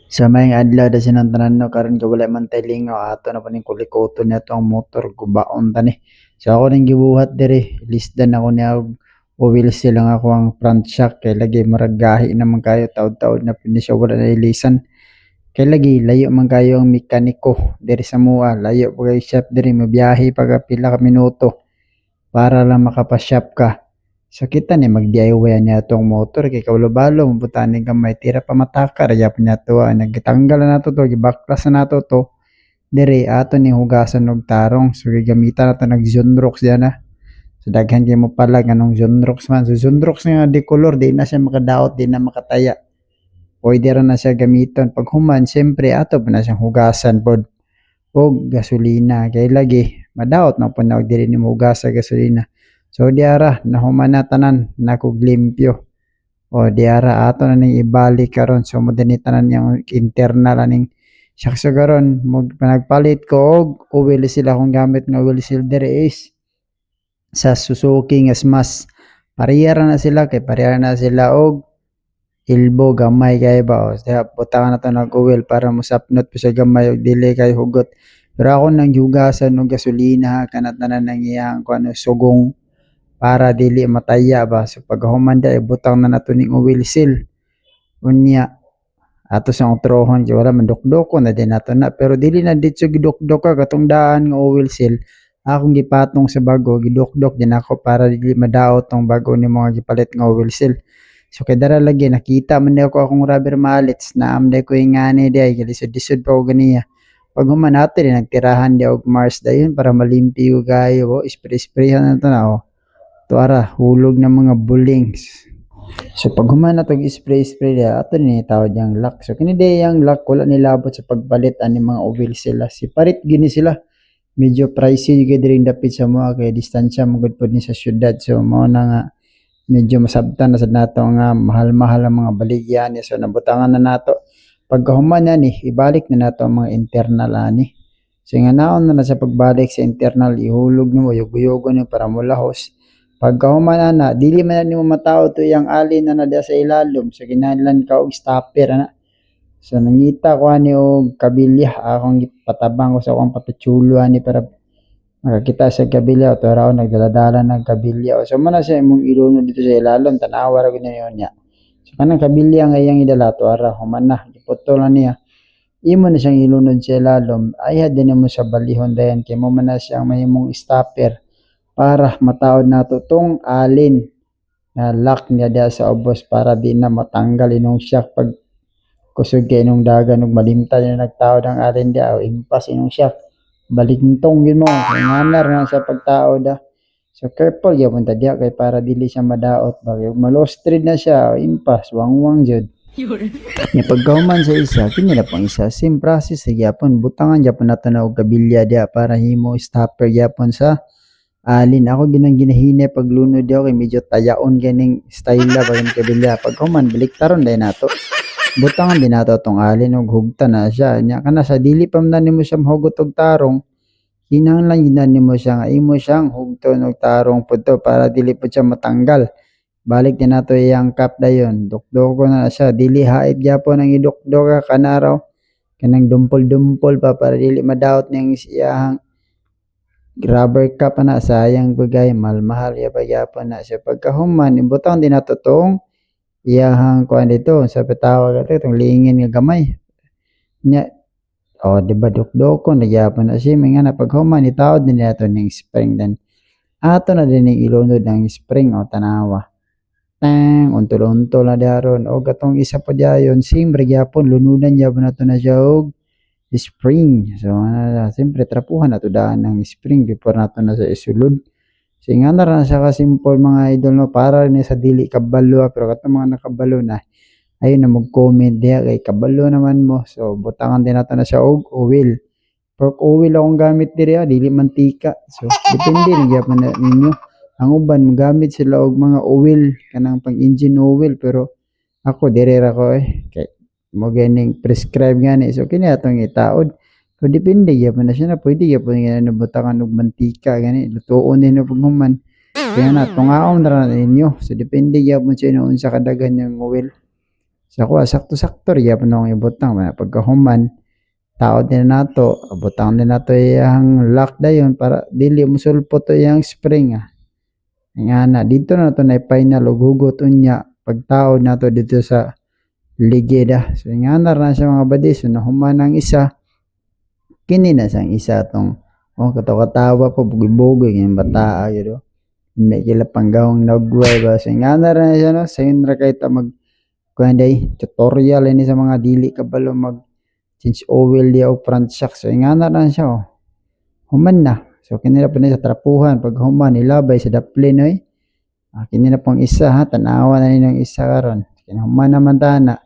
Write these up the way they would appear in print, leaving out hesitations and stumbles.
Sa maayong adlaw da sinantanan no karon ka wala man tay lingaw ato na paning kulikoton niya ang motor gubaon tani. So ako ning gibuhat diri lisdan ako niya og oil seal lang ako ang front shock kay lagi murag gahi naman kayo taud-taud na pini siya wala na ilisan. Kay lagi layo man kayo ang mekaniko diri sa mua layo pa kay shop diri mabiyahe pa ka pila ka minuto para lang makapa-shop ka. So kita ni mag-DIY niya tong motor kay kabalo-balo mabutaning gamay tira pa mataka ra gyapon niya to nagtanggal na nato to gibaklas na nato to diri ato ni hugasan og tarong so gigamitan nato nag Zonrox diyan na. So daghan kay mo pala ganong Zonrox man so Zonrox nga di color di na siya makadaot di na makataya. Pwede ra na siya gamiton pag human siyempre ato pa na siyang hugasan pod og gasolina kay lagi madaot na pud na og dili nimo hugas sa gasolina. So diara nahuman na tanan nakog limpyo. O diara ato na ning ibalik karon so mo dinhi tanan yang internal aning sakso karon mo nagpalit ko og oil seal akong gamit nga oil seal diri is sa Suzuki nga Smash. Pareha ra na sila kay pareha na sila og ilbo gamay kay ba o kaya butangan na to ng oil para musapnot po sa gamay og dili kay hugot. Pero ako nang hugasan og gasolina kanat tanan nang iyang kuno sugong para dili mataya ba so pag humanda butang na nato ning oil seal unya ato sa utrohon kay wala man dukdoko na din nato na pero dili na ditso gidukdok ka katong daan nga oil seal akong gipatong sa bago gidukdok din ako para dili madaot tong bago ni mga gipalit nga oil seal. So kay dara lagi nakita man ako akong rubber mallets na amday ko ingani di ay lisod-lisod pa ko ganiya. Pag human nato din nagtirahan di og Mars dayon para malimpi ko gayo o spray-sprayhan na to na o. Tuara hulog ng mga bulings. So pag human na tog spray-spray di ato ni tawag yang lock. So kini di yang lock wala nilabot sa pagpalit ani mga oil sila. Si parit gini sila. Medyo pricey gyud diri dapit sa mga kay distansya magud pod ni sa syudad. So mao na nga medyo masabtan na sad nato nga mahal-mahal ang mga baligya ni so nabutangan na nato pagkahuman na ni ibalik na nato ang mga internal ani so nga naon na sa pagbalik sa internal ihulog nimo yug-yugo ni para mulahos pagkahuman na dili man na nimo mataw to yang alin na nada sa ilalom so kinahanglan ka og stopper ana so nangita ko ani og kabilya akong gipatabang ko sa akong patuchulo ani para makakita sa kabilya o raw nagdaladala ng kabilya. So man siya imong ilunod dito sa ilalom tanawa ra gud niya. So kanang kabilya nga iyang idala to ara human na giputol na niya. Imo na siyang ilunod sa ilalom ay din mo sa balihon dayon kay mo man na siyang mahimong stopper para mataod nato tong alin na lock niya diya sa ubos para di na matanggal inong shock pag kusog kay inong dagan ug malimtan niya nagtaod ang alin diya o impas inong shock balintong yun mo nganar na sa pagtao da so careful gyapon ta diha kay para dili siya madaot bagay malostrid na siya impas wangwang jud nya pagkahuman sa isa kini na pang isa same process sa gyapon butangan gyapon nato na og kabilya diha para himo stopper gyapon sa alin ako ginang ginahine paglunod diha kay medyo tayaon ganing style la bagay kabilya pagkahuman baliktaron dai nato butangan din nato tong alin og hugta na siya nya kana sa dili pa man nimo siya mahugot og tarong kinahanglan gid nimo siya nga imo siyang hugton og tarong pudto para dili pud siya matanggal balik din nato iyang cup dayon dukdoko na siya dili haid gyapon ang idukdok ka kana raw kanang dumpol-dumpol pa para dili madaot niyang iyang rubber cup na sayang bagay mahal ya gyapon na siya pagkahuman imbutang din nato tong iyahang kuan dito sa patawag ato itong lingin nga gamay nya o di ba dukdokon na gyapon na siya nga na paghuman itaod din nato ning spring then ato na din ning ilunod ng spring o tanawa tang untol-untol na daron o gatong isa pa dayon simbre gyapon lunudan gyapon nato na siya og spring so siyempre trapuhan nato daan ng spring before nato na sa isulod singanar na siya ka-simple mga idol no para ni sa dili kabalo pero katong mga nakabalo na ayun na mag-comment diha kay kabalo naman mo so butangan din nato na siya og oil pork oil akong gamit diri dili mantika so depende ni gyapon na ninyo ang uban magamit sila og mga oil kanang pang engine oil pero ako diri ra ko kay mo ganing prescribe gani so kini atong itaod. So depende gyapon na siya na pwede gyapon nga nabutangan og mantika gani lutuon din na paghuman kaya na tungaon ra na ninyo so depende gyapon sa inyo unsa kadagan yang oil So ako sakto-sakto ri gyapon akong ibutang pagkahuman taod din nato butang din nato iyang lock dayon para dili mosulpot to iyang spring nga na dito na to na final ug hugot unya pagtaod nato dito sa ligid so nga na siya mga buddy so nahuman ang isa kini na sang isa tong katawa-tawa pa bugi-bugi yung bata gyud hindi kila panggawang nagway ba so nga na siya no sa ra kay ta mag kuan day tutorial ini sa mga dili kabalo mag change oil dia og front shock so nga na siya human na so kini na pa sa trapuhan pag human ilabay sa daplin oy kini na pang isa ha tanawa na ninong isa karon kinahuman naman tana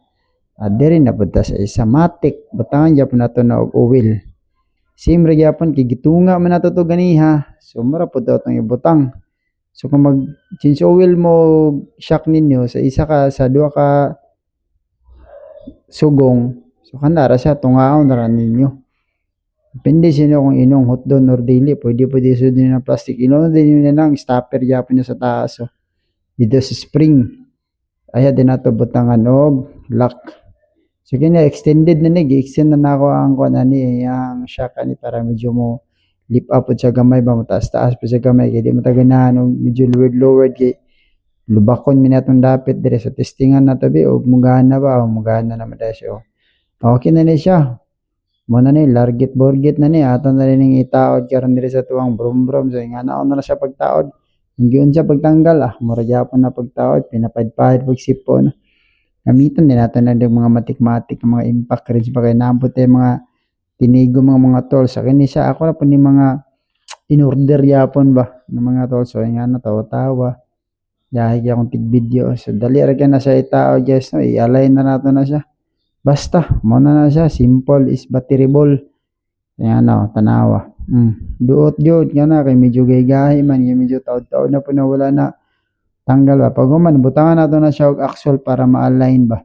diri na punta sa isa matik butangan gyapon nato na og oil simre gyapon kay gitunga man nato to ganiha so mura pud atong ibutang so kung mag change oil mo shock ninyo sa isa ka sa duha ka sugong so kanara siya tungaon na ninyo depende sino kung inong hotdon or dili pwede sudin ng plastic inon din yun lang stopper gyapon niya sa taas so dito sa spring aya din nato butangan og lock so kini extended na ni gi-extend na nako ang kuan ani ang shock ani para medyo mo lift up sa gamay ba mataas-taas pa sa gamay kay di mataganahan og medyo lowered kay lubakon mi natong dapit dire sa testingan nato bi og mugana ba mugana naman dai siya okay na ni siya mo na ni largit borgit na ni ato na rin itaod karon dire sa tuwang brum so nga naon na siya pagtaod giun siya pagtanggal mura gyapon na pagtaod pinapadpad pag sipon gamiton din nato na ng mga matik-matik mga impact rin pa kay naabot mga tinigo mga tools sa kini siya ako na po ni mga in-order yapon ba ng mga tools so nga na tawa-tawa yahi akong tig video so dali ra na siya itao guys no i-align na nato na siya basta mo na siya simple is batterable kaya na tanawa duot jud nga na kay medyo gaygahi man kay medyo taod-taod na po na wala na tanggal ba pag human butangan nato na siya og axle para ma-align ba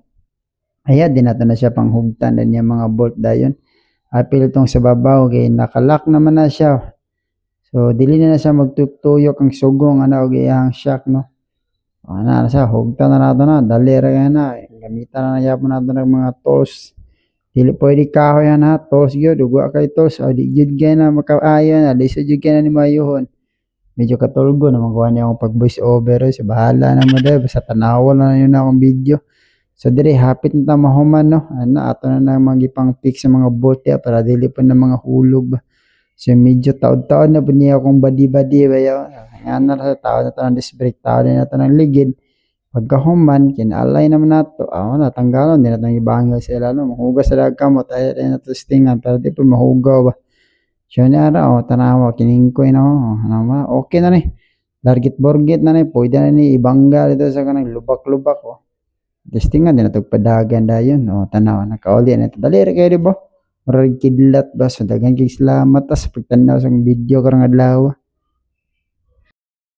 aya din nato na siya panghugtan din yung mga bolt dayon apil itong sa babaw kay nakalock naman na siya so dili na siya magtuyok ang sugong og iyang shock no na siya hugtan na nato na dali ra na gamitan na yapon nato ng mga tools dili pwede kahoy na tools gyud ug kay tools di gyud kay na makaayo na di sa gyud kay na ni mayuhon medyo katulgo naman kuha niya akong pag voice over so bahala na mo dahil basta tanawa na yun akong video so dire hapit na mahuman no ato na magipang fix sa mga bolt para dili pa na mga hulog ba so medyo taod-taod na po niya akong badi-badi ba yun nga na sa taod na ito ng disc brake taod na ito ng ligid pagkahuman kinaalay naman nato natanggalon din nato ibangil sa ilalo mahugas sa kamot ay na nato stingan pero di po mahugaw ba siya niya ra tanawa kiningkoy na okay na ni largit borgit na ni pwede na ni ibangga dito sa kanang lubak-lubak testingan din natog padagan dayon tanawa nakauli na ito dali ra kayo di ba murag kidlat ba so daghang kay salamat sa pagtanaw sa video karong adlaw